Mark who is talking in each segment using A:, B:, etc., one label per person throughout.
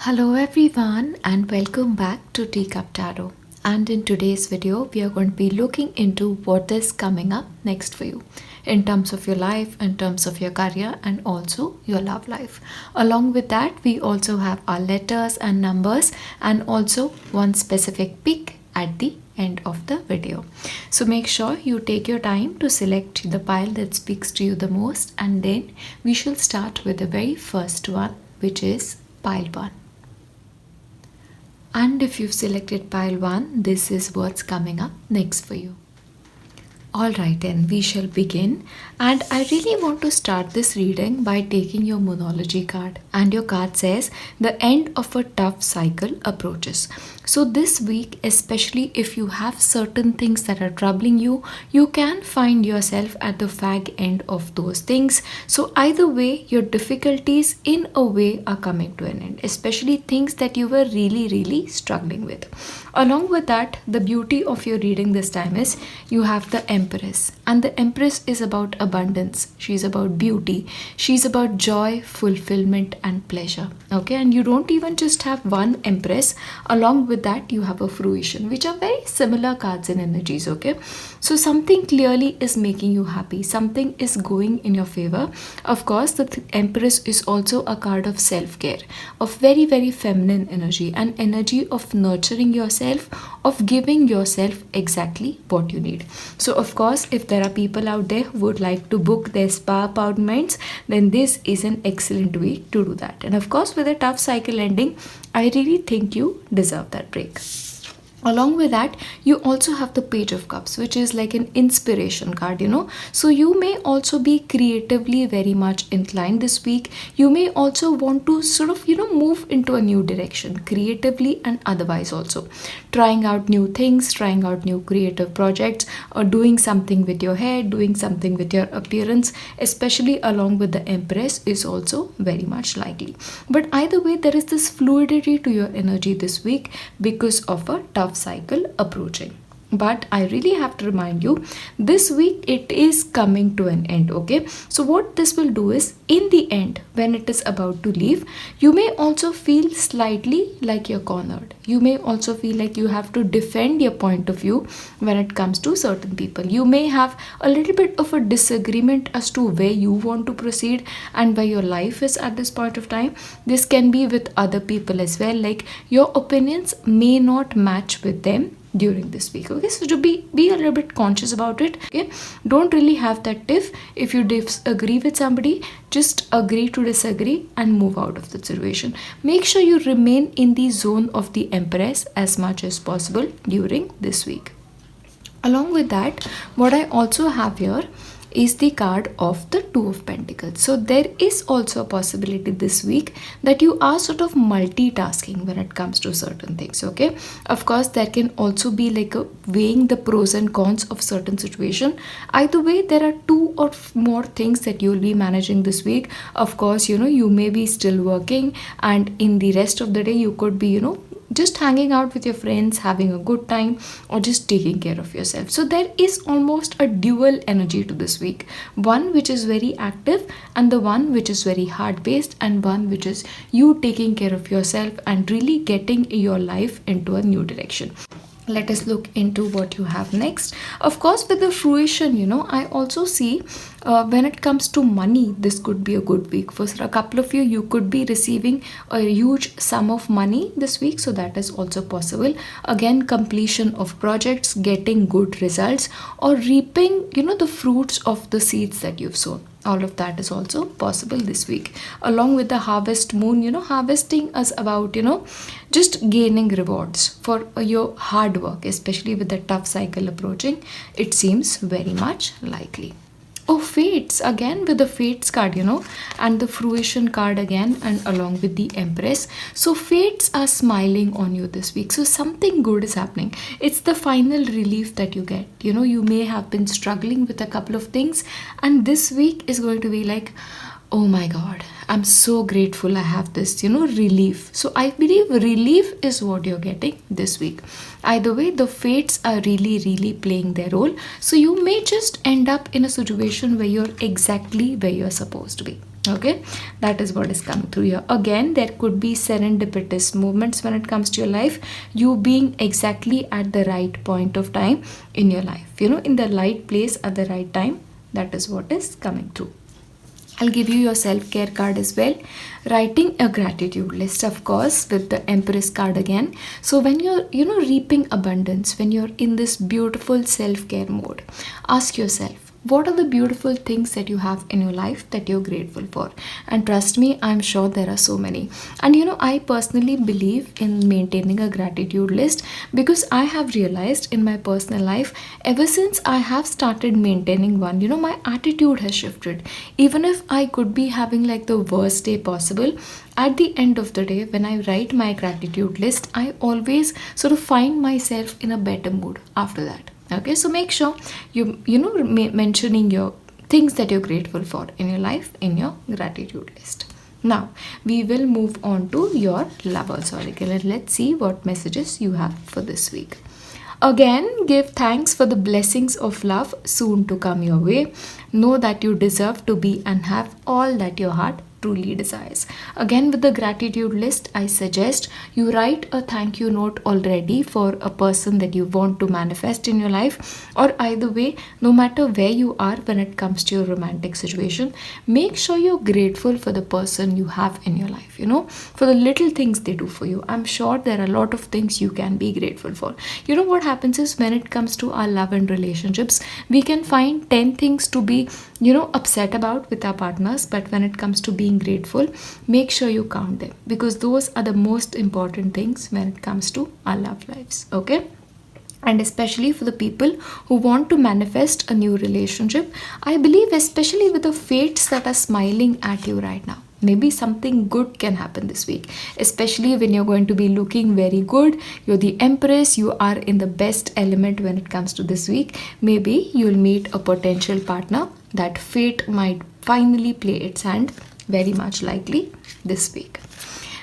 A: Hello everyone and welcome back to Teacup Tarot. And in today's video, we are going to be looking into what is coming up next for you in terms of your life, in terms of your career, and also your love life. Along with that, we also have our letters and numbers and also one specific pick at the end of the video. So make sure you take your time to select the pile that speaks to you the most, and then we shall start with the very first one, which is pile 1. And if you've selected pile 1, this is what's coming up next for you. Alright, then we shall begin, and I really want to start this reading by taking your Moonology card, and your card says the end of a tough cycle approaches. So this week, especially if you have certain things that are troubling you, you can find yourself at the fag end of those things. So either way, your difficulties in a way are coming to an end, especially things that you were really struggling with. Along with that, the beauty of your reading this time is you have the Empress, and the Empress is about abundance. She's about beauty. She's about joy, fulfillment, and pleasure. Okay, and you don't even just have one Empress. Along with that, you have a Fruition, which are very similar cards and energies. Okay, so something clearly is making you happy. Something is going in your favor. Of course, the Empress is also a card of self-care, of very feminine energy, an energy of nurturing yourself, of giving yourself exactly what you need. So of course, if there are people out there who would like to book their spa appointments, then this is an excellent week to do that. And of course, with a tough cycle ending, I really think you deserve that break. Along with that, you also have the Page of Cups, which is like an inspiration card, So you may also be creatively very much inclined this week. You may also want to sort of, move into a new direction, creatively and otherwise also. Trying out new things, trying out new creative projects, or doing something with your hair, doing something with your appearance, especially along with the Empress, is also very much likely. But either way, there is this fluidity to your energy this week because of a tough cycle approaching. But I really have to remind you, this week it is coming to an end. Okay, so what this will do is, in the end, when it is about to leave, you may also feel slightly like you're cornered. You may also feel like you have to defend your point of view when it comes to certain people. You may have a little bit of a disagreement as to where you want to proceed and where your life is at this point of time. This can be with other people as well, like your opinions may not match with them during this week. Okay, so to be a little bit conscious about it. Okay, don't really have that tiff. If you disagree with somebody, just agree to disagree and move out of the situation. Make sure you remain in the zone of the Empress as much as possible during this week. Along with that, what I also have here is the card of the Two of Pentacles. So there is also a possibility this week that you are sort of multitasking when it comes to certain things. Okay, of course, there can also be like a weighing the pros and cons of certain situation. Either way, there are two or more things that you'll be managing this week. Of course, you may be still working, and in the rest of the day you could be just hanging out with your friends, having a good time, or just taking care of yourself. So there is almost a dual energy to this week. One which is very active, and the one which is very hard-based, and one which is you taking care of yourself and really getting your life into a new direction. Let us look into what you have next. Of course, with the Fruition, I also see when it comes to money, this could be a good week. For a couple of you, you could be receiving a huge sum of money this week. So that is also possible. Again, completion of projects, getting good results, or reaping, the fruits of the seeds that you've sown. All of that is also possible this week. Along with the harvest moon, harvesting is about, just gaining rewards for your hard work, especially with the tough cycle approaching. It seems very much likely. Oh, Fates, again with the Fates card, and the Fruition card again, and along with the Empress. So Fates are smiling on you this week. So something good is happening. It's the final relief that you get. You may have been struggling with a couple of things, and this week is going to be like, oh my God, I'm so grateful I have this, relief. So I believe relief is what you're getting this week. Either way, the fates are really playing their role. So you may just end up in a situation where you're exactly where you're supposed to be. Okay, that is what is coming through here. Again, there could be serendipitous movements when it comes to your life, you being exactly at the right point of time in your life, in the right place at the right time. That is what is coming through. I'll give you your self-care card as well. Writing a gratitude list, of course, with the Empress card again. So when you're, reaping abundance, when you're in this beautiful self-care mode, ask yourself, what are the beautiful things that you have in your life that you're grateful for? And trust me, I'm sure there are so many. And I personally believe in maintaining a gratitude list, because I have realized in my personal life, ever since I have started maintaining one, my attitude has shifted. Even if I could be having like the worst day possible, at the end of the day, when I write my gratitude list, I always sort of find myself in a better mood after that. Okay, so make sure mentioning your things that you're grateful for in your life in your gratitude list. Now we will move on to your lovers oracle, and let's see what messages you have for this week. Again, give thanks for the blessings of love soon to come your way. Know that you deserve to be and have all that your heart truly desires. Again, with the gratitude list, I suggest you write a thank you note already for a person that you want to manifest in your life, or either way, no matter where you are when it comes to your romantic situation, make sure you're grateful for the person you have in your life, for the little things they do for you. I'm sure there are a lot of things you can be grateful for. What happens is, when it comes to our love and relationships, we can find 10 things to be upset about with our partners, but when it comes to being grateful, make sure you count them, because those are the most important things when it comes to our love lives. Okay, and especially for the people who want to manifest a new relationship, I believe, especially with the fates that are smiling at you right now, maybe something good can happen this week, especially when you're going to be looking very good. You're the Empress, you are in the best element when it comes to this week. Maybe you'll meet a potential partner that fate might finally play its hand, very much likely this week.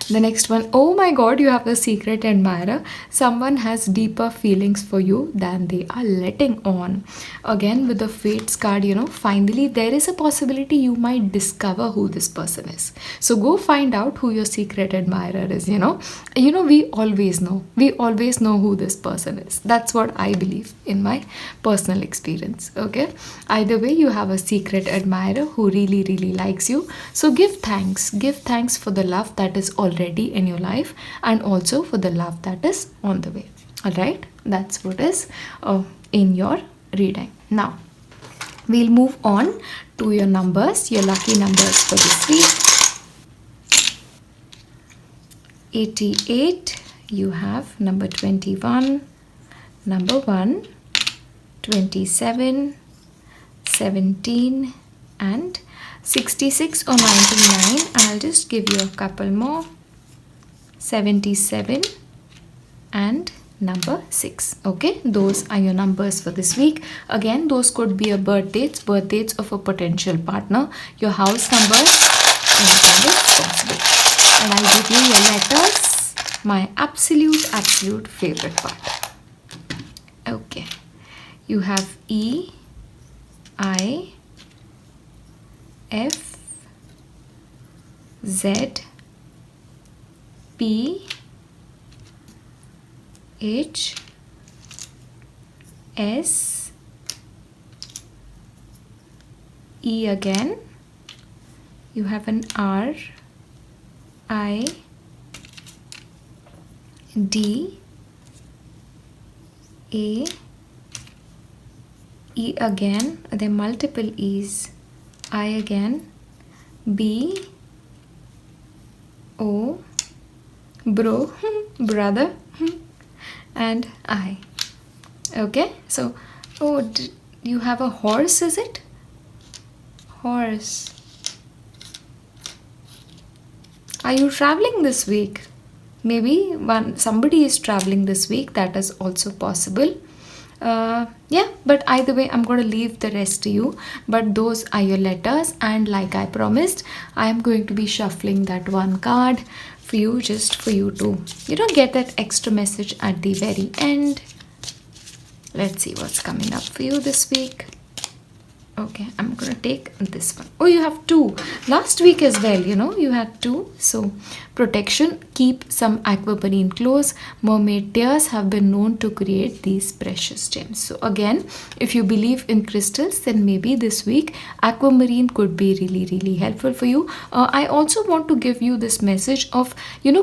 A: The next one, oh my god, you have the secret admirer. Someone has deeper feelings for you than they are letting on. Again, with the fates card, finally there is a possibility you might discover who this person is. So go find out who your secret admirer is. We always know. We always know who this person is. That's what I believe in my personal experience. Okay. Either way, you have a secret admirer who really, really likes you. So give thanks. Give thanks for the love that is already in your life, and also for the love that is on the way. All right, that's what is in your reading. Now we'll move on to your numbers, your lucky numbers for this week. 88, you have number 21, number 1, 27, 17, and 66 or 99. I'll just give you a couple more. 77 and number 6. Okay, those are your numbers for this week. Again, those could be your birth dates of a potential partner, your house numbers, anything is possible. And I'll give you your letters, my absolute favorite part. Okay, you have E, I, F, Z, P, H, S, E again. You have an R, I, D, A, E again. There are multiple E's. I again, B, O, bro, brother, and I. Okay, so you have a horse, is it? Horse. Are you traveling this week? Maybe somebody is traveling this week. That is also possible. Yeah, but either way, I'm going to leave the rest to you. But those are your letters, and like I promised, I am going to be shuffling that one card for you, just for you to get that extra message at the very end. Let's see what's coming up for you this week. Okay, I'm gonna take this one. Oh, you have two. Last week as well, you had two. So, protection, keep some aquamarine close. Mermaid tears have been known to create these precious gems. So, again, if you believe in crystals, then maybe this week aquamarine could be really, really helpful for you. I also want to give you this message of,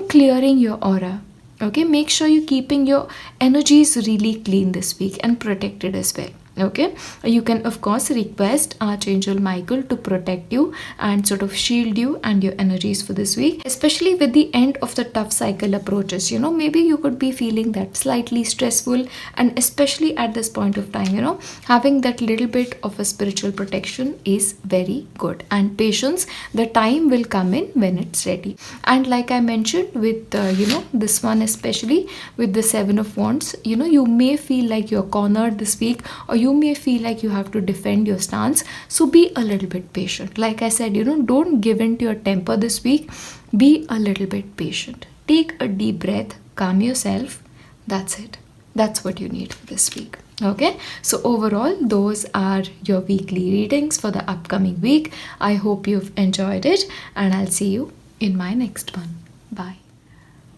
A: clearing your aura. Okay, make sure you're keeping your energies really clean this week and protected as well. Okay, you can of course request Archangel Michael to protect you and sort of shield you and your energies for this week, especially with the end of the tough cycle approaches. Maybe you could be feeling that slightly stressful, and especially at this point of time, having that little bit of a spiritual protection is very good. And patience, the time will come in when it's ready. And like I mentioned with this one, especially with the Seven of Wands, you may feel like you're cornered this week, or you may feel like you have to defend your stance. So be a little bit patient. Like I said, don't give in to your temper this week. Be a little bit patient. Take a deep breath, calm yourself. That's it. That's what you need for this week. Okay, so overall, those are your weekly readings for the upcoming week. I hope you've enjoyed it, and I'll see you in my next one. Bye.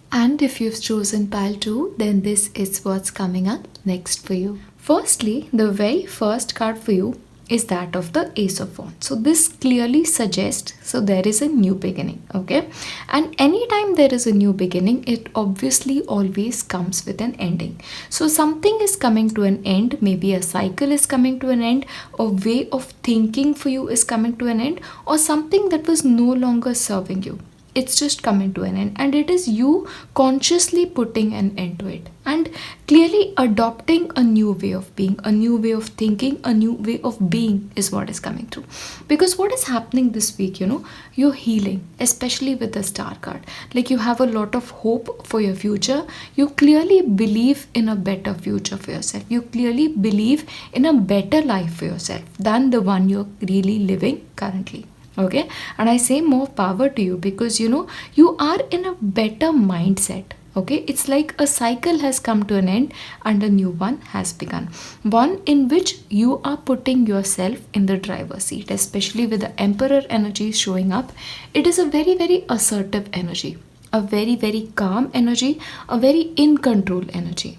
A: And if you've chosen pile 2, then this is what's coming up next for you. Firstly, the very first card for you is that of the Ace of Wands. So this clearly suggests, so there is a new beginning, okay? And anytime there is a new beginning, it obviously always comes with an ending. So something is coming to an end, maybe a cycle is coming to an end, a way of thinking for you is coming to an end, or something that was no longer serving you. It's just coming to an end, and it is you consciously putting an end to it and clearly adopting a new way of being, a new way of thinking, a new way of being is what is coming through. Because what is happening this week, you're healing, especially with the Star card. Like, you have a lot of hope for your future. You clearly believe in a better future for yourself. You clearly believe in a better life for yourself than the one you're really living currently. Okay, and I say more power to you, because you are in a better mindset. Okay, it's like a cycle has come to an end and a new one has begun, one in which you are putting yourself in the driver's seat, especially with the Emperor energy showing up. It is a very, very assertive energy, a very, very calm energy, a very in control energy.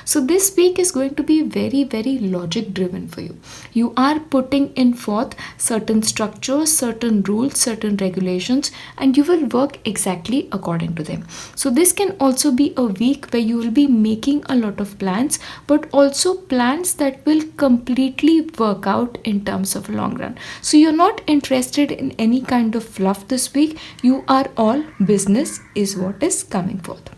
A: So this week is going to be very, very logic driven for you. You are putting in forth certain structures, certain rules, certain regulations, and you will work exactly according to them. So this can also be a week where you will be making a lot of plans, but also plans that will completely work out in terms of long run. So you're not interested in any kind of fluff this week. You are all business is what is coming forth.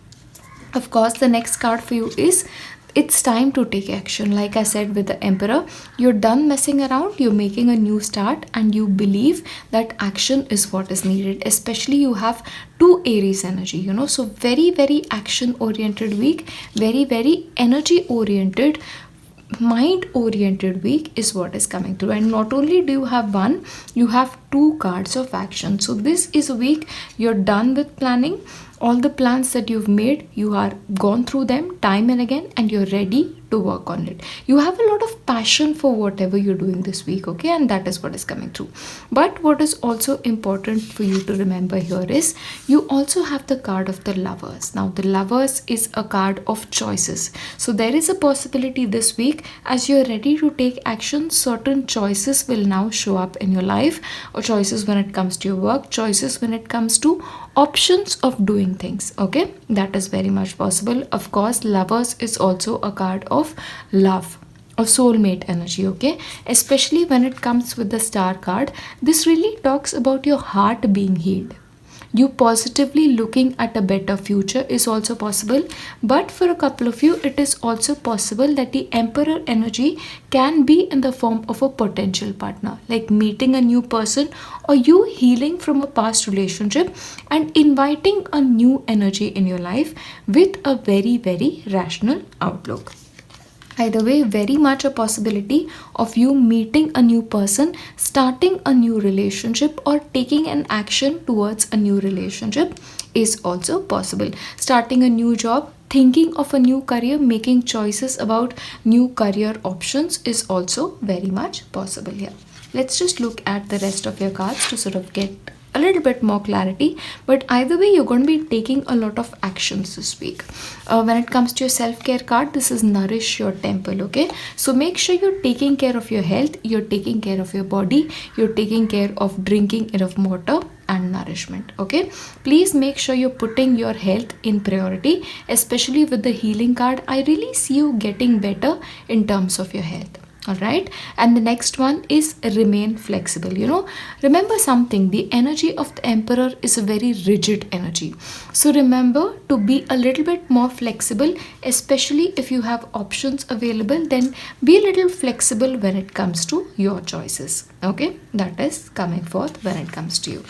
A: Of course, the next card for you is it's time to take action. Like I said with the Emperor, you're done messing around, you're making a new start, and you believe that action is what is needed. Especially you have 2 Aries energy, so very, very action oriented week, very, very energy oriented, mind oriented week is what is coming through. And not only do you have one, you have 2 cards of action. So this is a week you're done with planning. All the plans that you've made, you are gone through them time and again, and you're ready to work on it. You have a lot of passion for whatever you're doing this week, okay? And that is what is coming through. But what is also important for you to remember here is you also have the card of the Lovers. Now, the Lovers is a card of choices. So there is a possibility this week, as you're ready to take action, certain choices will now show up in your life, or choices when it comes to your work, choices when it comes to options of doing things, okay? That is very much possible. Of course, Lovers is also a card of love, of soulmate energy, okay? Especially when it comes with the Star card, this really talks about your heart being healed. You positively looking at a better future is also possible, but for a couple of you, it is also possible that the Emperor energy can be in the form of a potential partner, like meeting a new person, or you healing from a past relationship and inviting a new energy in your life with a very, very rational outlook. Either way, very much a possibility of you meeting a new person, starting a new relationship, or taking an action towards a new relationship is also possible. Starting a new job, thinking of a new career, making choices about new career options is also very much possible here. Let's just look at the rest of your cards to sort of get a little bit more clarity. But either way, you're going to be taking a lot of actions this week. When it comes to your self-care card, this is nourish your temple. Okay, so make sure you're taking care of your health, you're taking care of your body, you're taking care of drinking enough water and nourishment. Okay, please make sure you're putting your health in priority, especially with the healing card. I really see you getting better in terms of your health. All right, and the next one is remain flexible. Remember something, the energy of the emperor is a very rigid energy, so remember to be a little bit more flexible, especially if you have options available. Then be a little flexible when it comes to your choices. Okay, that is coming forth when it comes to you.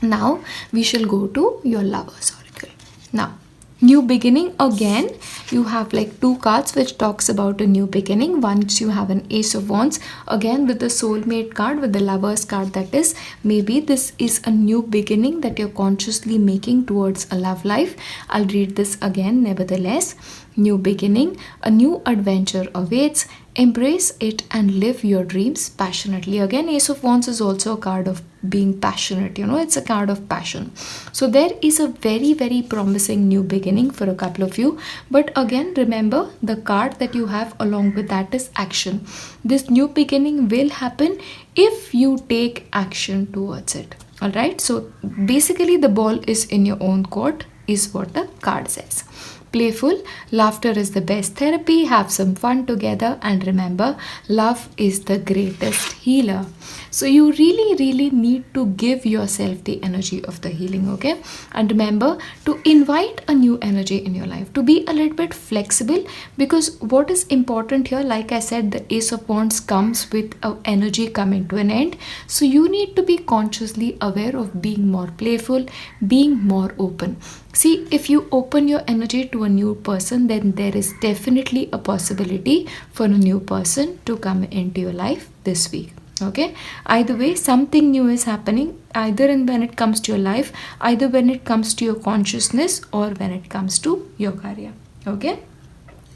A: Now we shall go to your lovers oracle. Now, new beginning, again you have like two cards which talks about a new beginning. Once you have an ace of wands, again with the soulmate card, with the lovers card, that is maybe this is a new beginning that you're consciously making towards a love life. I'll read this again nevertheless. New beginning, a new adventure awaits. Embrace it and live your dreams passionately. Again, ace of wands is also a card of being passionate. It's a card of passion. So there is a very, very promising new beginning for a couple of you. But again, remember the card that you have along with that is action. This new beginning will happen if you take action towards it. All right, so basically the ball is in your own court is what the card says. Playful, laughter is the best therapy. Have some fun together, and remember, love is the greatest healer. So you really need to give yourself the energy of the healing. Okay, and remember to invite a new energy in your life, to be a little bit flexible, because what is important here, like I said, the ace of wands comes with an energy coming to an end. So you need to be consciously aware of being more playful, being more open. See, if you open your energy to a new person, then there is definitely a possibility for a new person to come into your life this week. Okay, either way, something new is happening, either when it comes to your life, either when it comes to your consciousness, or when it comes to your career. Okay,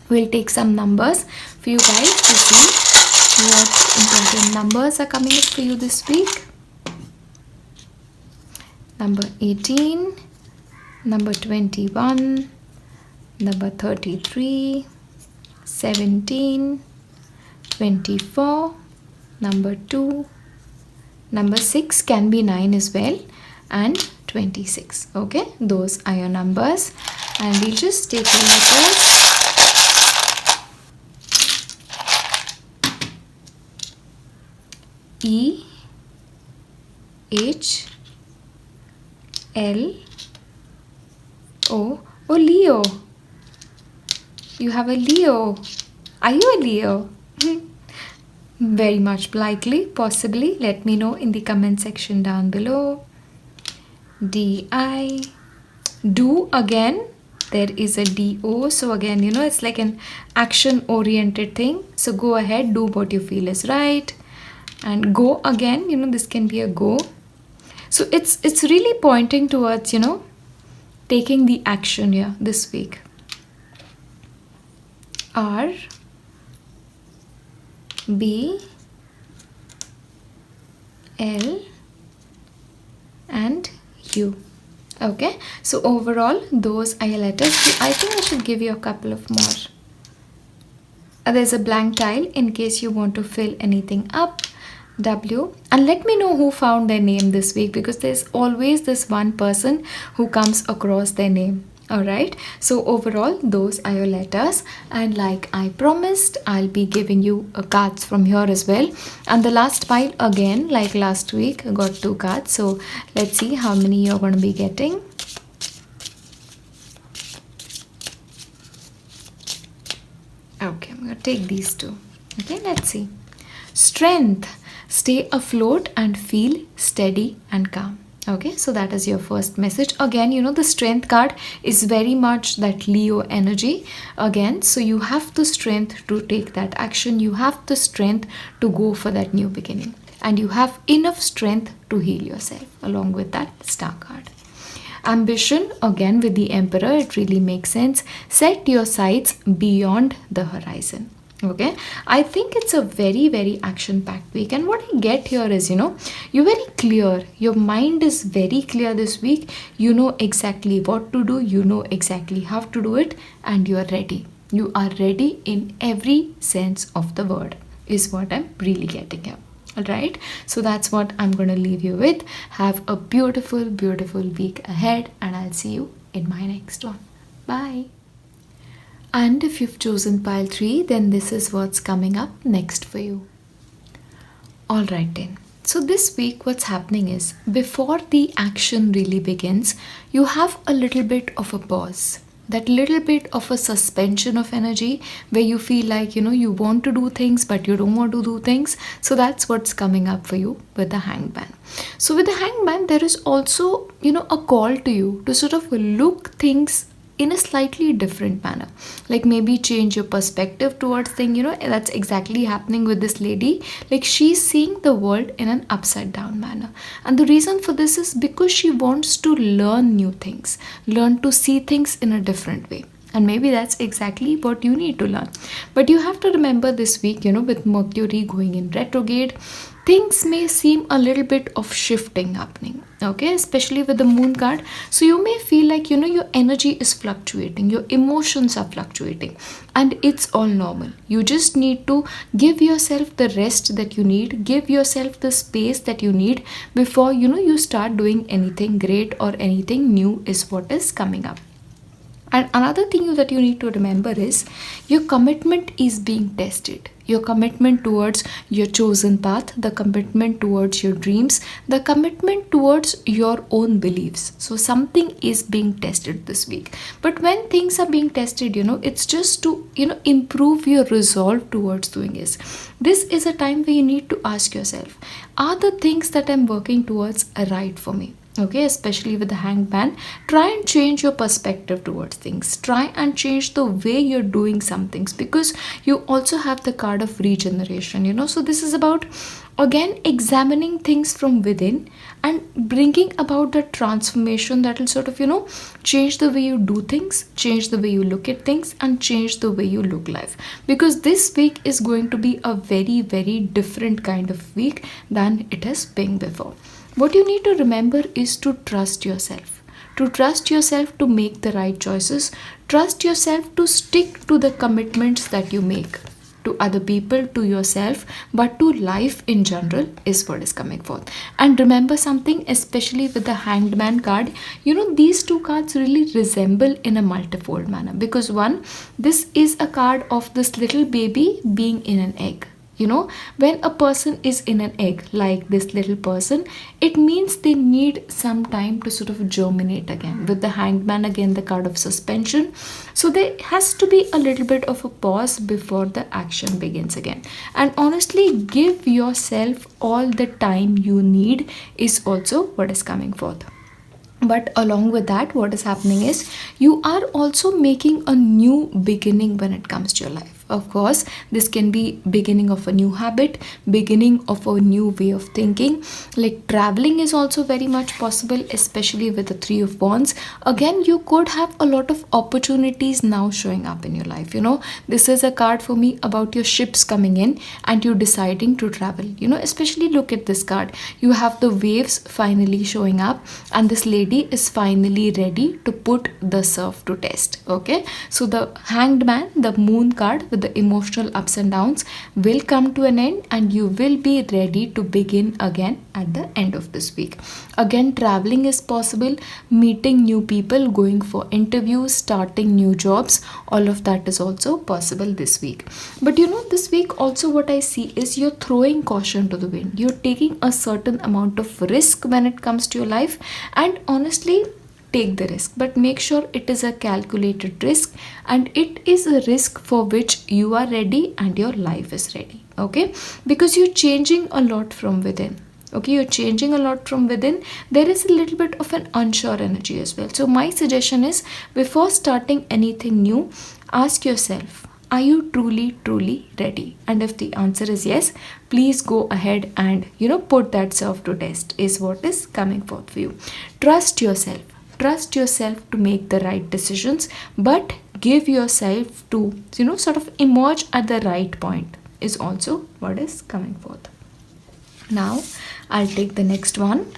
A: we'll take some numbers for you guys to see what important numbers are coming up for you this week. Number 18, number 21, number 33, 17, 24, number 2, number 6 can be 9 as well, and 26. Okay, those are your numbers, and we'll just take your letters. E, H, L, O. Oh, Leo. You have a Leo. Are you a Leo? Very much likely, possibly. Let me know in the comment section down below. D-I. Do, again. There is a D-O. So again, it's like an action-oriented thing. So go ahead, do what you feel is right. And go, again, this can be a go. So it's really pointing towards, taking the action here this week. R, B, L, and U. Okay, so overall those are your letters. I think I should give you a couple of more. There's a blank tile in case you want to fill anything up. W, and let me know who found their name this week, because there's always this one person who comes across their name. Alright, so overall those are your letters, and like I promised, I'll be giving you cards from here as well. And the last pile, again like last week, I got 2 cards, so let's see how many you're going to be getting. Okay, I'm going to take these 2. Okay, let's see. Strength. Stay afloat and feel steady and calm. Okay, so that is your first message. Again, the strength card is very much that Leo energy again. So you have the strength to take that action. You have the strength to go for that new beginning. And you have enough strength to heal yourself along with that star card. Ambition, again with the Emperor, it really makes sense. Set your sights beyond the horizon. Okay, I think it's a very action packed week, and what I get here is, you're very clear, your mind is very clear this week. You know exactly what to do, you know exactly how to do it, and you are ready. You are ready in every sense of the word, is what I'm really getting here. Alright, so that's what I'm going to leave you with. Have a beautiful week ahead, and I'll see you in my next one. Bye. And if you've chosen pile 3, then this is what's coming up next for you. Alright then. So this week what's happening is, before the action really begins, you have a little bit of a pause. That little bit of a suspension of energy where you feel like, you want to do things but you don't want to do things. So that's what's coming up for you with the hangman. So with the hangman, there is also, a call to you to sort of look things in a slightly different manner, like maybe change your perspective towards things. That's exactly happening with this lady. Like, she's seeing the world in an upside down manner, and the reason for this is because she wants to learn new things, learn to see things in a different way. And maybe that's exactly what you need to learn. But you have to remember this week, with Mercury going in retrograde, things may seem a little bit of shifting happening, okay, especially with the moon card. So you may feel like, your energy is fluctuating, your emotions are fluctuating, and it's all normal. You just need to give yourself the rest that you need, give yourself the space that you need before, you start doing anything great or anything new, is what is coming up. And another thing that you need to remember is, your commitment is being tested. Your commitment towards your chosen path, the commitment towards your dreams, the commitment towards your own beliefs. So something is being tested this week. But when things are being tested, it's just to, improve your resolve towards doing this. This is a time where you need to ask yourself, are the things that I'm working towards right for me? Okay, especially with the hangman, try and change your perspective towards things. Try and change the way you're doing some things, because you also have the card of regeneration, so this is about, again, examining things from within and bringing about the transformation that will sort of, change the way you do things, change the way you look at things, and change the way you look life. Because this week is going to be a very different kind of week than it has been before. What you need to remember is to trust yourself. To trust yourself to make the right choices. Trust yourself to stick to the commitments that you make. To other people, to yourself, but to life in general, is what is coming forth. And remember something, especially with the Hanged Man card, these two cards really resemble in a multifold manner. Because one, this is a card of this little baby being in an egg. When a person is in an egg, like this little person, it means they need some time to sort of germinate again. With the Hanged Man, again, the card of suspension. So there has to be a little bit of a pause before the action begins again. And honestly, give yourself all the time you need, is also what is coming forth. But along with that, what is happening is, you are also making a new beginning when it comes to your life. Of course, this can be beginning of a new habit, beginning of a new way of thinking. Like traveling is also very much possible, especially with the Three of Wands. Again, you could have a lot of opportunities now showing up in your life. This is a card for me about your ships coming in and you deciding to travel. Especially look at this card. You have the waves finally showing up, and this lady is finally ready to put the surf to test. Okay, so the Hanged Man, the moon card with the emotional ups and downs, will come to an end, and you will be ready to begin again at the end of this week. Again, traveling is possible, meeting new people, going for interviews, starting new jobs, all of that is also possible this week. But this week also what I see is, you're throwing caution to the wind. You're taking a certain amount of risk when it comes to your life, and honestly, take the risk, but make sure it is a calculated risk, and it is a risk for which you are ready and your life is ready. Okay, because you're changing a lot from within. Okay, you're changing a lot from within. There is a little bit of an unsure energy as well. So my suggestion is, before starting anything new, ask yourself, are you truly ready? And if the answer is yes, please go ahead and put that self to test, is what is coming forth for you. Trust yourself. trust yourself to make the right decisions, but give yourself to, sort of emerge at the right point, is also what is coming forth. Now I'll take the next one.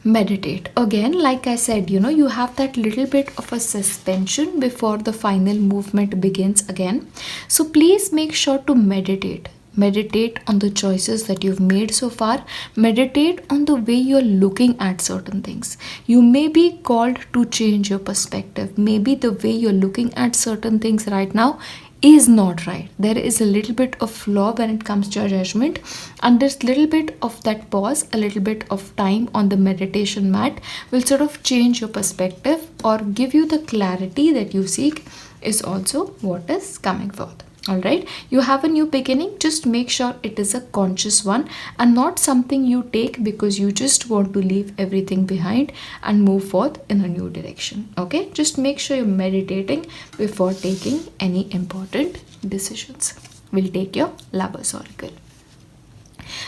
A: Meditate. Again, like I said, you have that little bit of a suspension before the final movement begins again. So please make sure to meditate. Meditate on the choices that you've made so far. Meditate on the way you're looking at certain things. You may be called to change your perspective. Maybe the way you're looking at certain things right now is not right. There is a little bit of flaw when it comes to your judgment, and this little bit of that pause, a little bit of time on the meditation mat will sort of change your perspective or give you the clarity that you seek, is also what is coming forth. All right, you have a new beginning. Just make sure it is a conscious one and not something you take because you just want to leave everything behind and move forth in a new direction. Okay, just make sure you're meditating before taking any important decisions. We'll take your Lover's Oracle.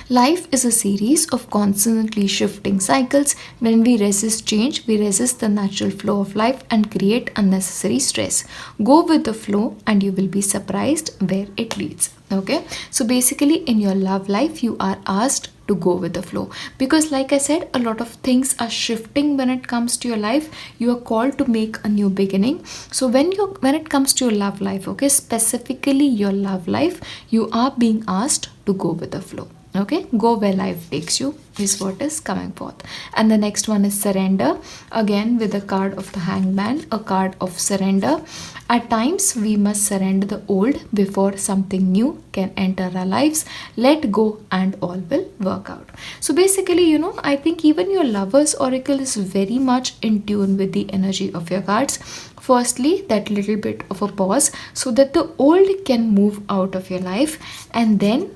A: Life is a series of constantly shifting cycles. When we resist change, we resist the natural flow of life and create unnecessary stress. Go with the flow and you will be surprised where it leads. Okay, so basically in your love life, you are asked to go with the flow because, like I said, a lot of things are shifting when it comes to your life. You are called to make a new beginning. So when it comes to your love life, okay, specifically your love life, you are being asked to go with the flow. Okay, go where life takes you is what is coming forth. And the next one is surrender. Again, with the card of the Hangman, a card of surrender. At times, we must surrender the old before something new can enter our lives. Let go and all will work out. So basically, I think even your Lover's Oracle is very much in tune with the energy of your cards. Firstly, that little bit of a pause so that the old can move out of your life, and then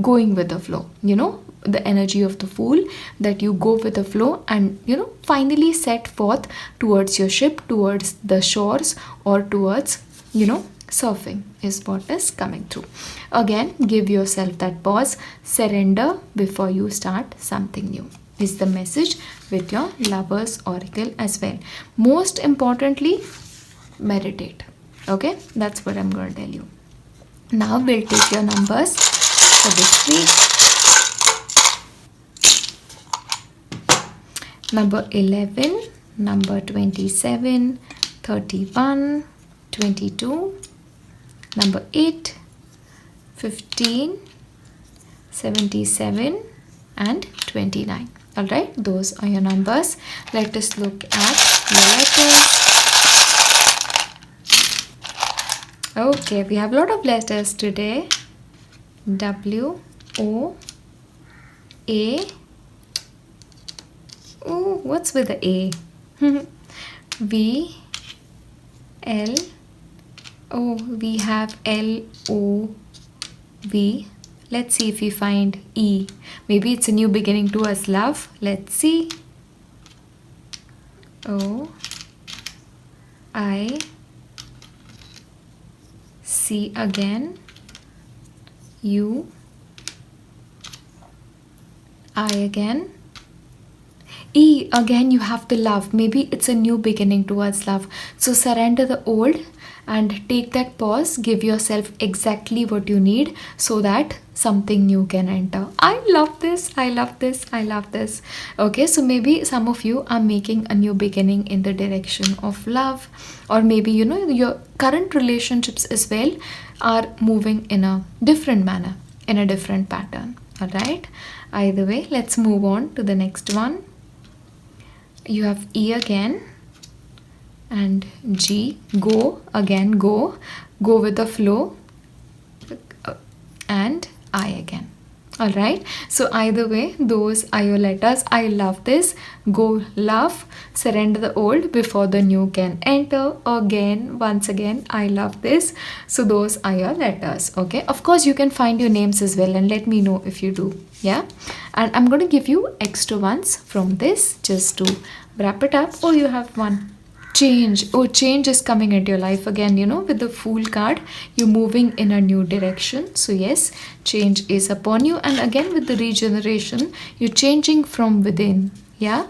A: going with the flow, the energy of the Fool, that you go with the flow and finally set forth towards your ship, towards the shores, or towards surfing is what is coming through. Again, give yourself that pause, surrender before you start something new is the message with your Lover's Oracle as well. Most importantly, meditate. Okay, that's what I'm going to tell you. Now we'll take your numbers for this week. Number 11, number 27, 31, 22, number 8, 15, 77 and 29. Alright, those are your numbers. Let us look at your letters. Okay, we have a lot of letters today. W, O, A. Oh, what's with the A? V, L. Oh, we have L, O, V. Let's see if we find E. Maybe it's a new beginning to us, love. Let's see. O, I, C again. U, I again. E, again you have the love. Maybe it's a new beginning towards love. So surrender the old and take that pause. Give yourself exactly what you need so that something new can enter. I love this. I love this. I love this. Okay, so maybe some of you are making a new beginning in the direction of love, or maybe your current relationships as well are moving in a different manner, in a different pattern. All right, either way, let's move on to the next one. You have E again and G. Go again, go with the flow, and I again. All right, so either way, those are your letters. I love this. Go, love, surrender the old before the new can enter. Again, once again, I love this. So those are your letters. Okay, of course you can find your names as well and let me know if you do. Yeah, and I'm going to give you extra ones from this just to wrap it up. Oh, you have one. Change. Oh, change is coming into your life again, with the Fool card. You're moving in a new direction. So yes, change is upon you. And again with the regeneration, you're changing from within. Yeah.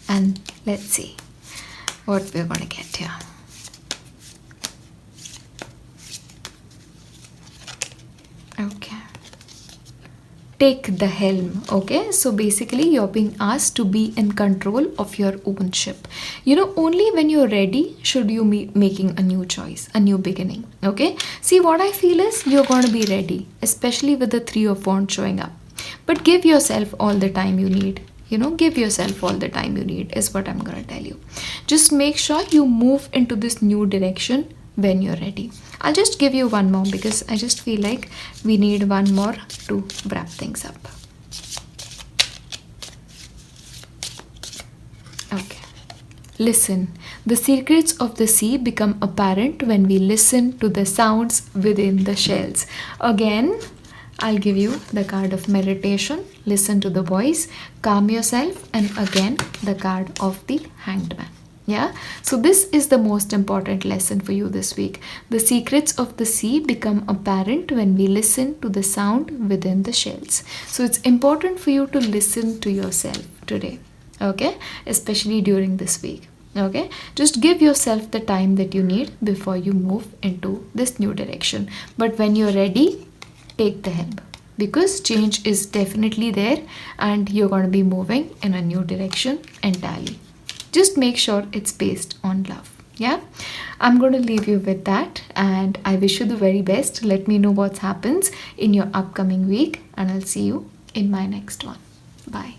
A: And Let's see what we're gonna get here. Okay. Take the helm. Okay, so basically you're being asked to be in control of your own ship. Only when you're ready should you be making a new choice, a new beginning. Okay, see, what I feel is you're going to be ready, especially with the Three of Wands showing up. But give yourself all the time you need. Give yourself all the time you need is what I'm going to tell you. Just make sure you move into this new direction when you're ready. I'll just give you one more because I just feel like we need one more to wrap things up. Okay. Listen. The secrets of the sea become apparent when we listen to the sounds within the shells. Again, I'll give you the card of meditation. Listen to the voice, calm yourself, and again the card of the Hanged Man. Yeah, so this is the most important lesson for you this week. The secrets of the sea become apparent when we listen to the sound within the shells. So it's important for you to listen to yourself today, okay? Especially during this week, okay? Just give yourself the time that you need before you move into this new direction. But when you're ready, take the helm, because change is definitely there and you're going to be moving in a new direction entirely. Just make sure it's based on love. Yeah, I'm going to leave you with that, and I wish you the very best. Let me know what happens in your upcoming week, and I'll see you in my next one. Bye.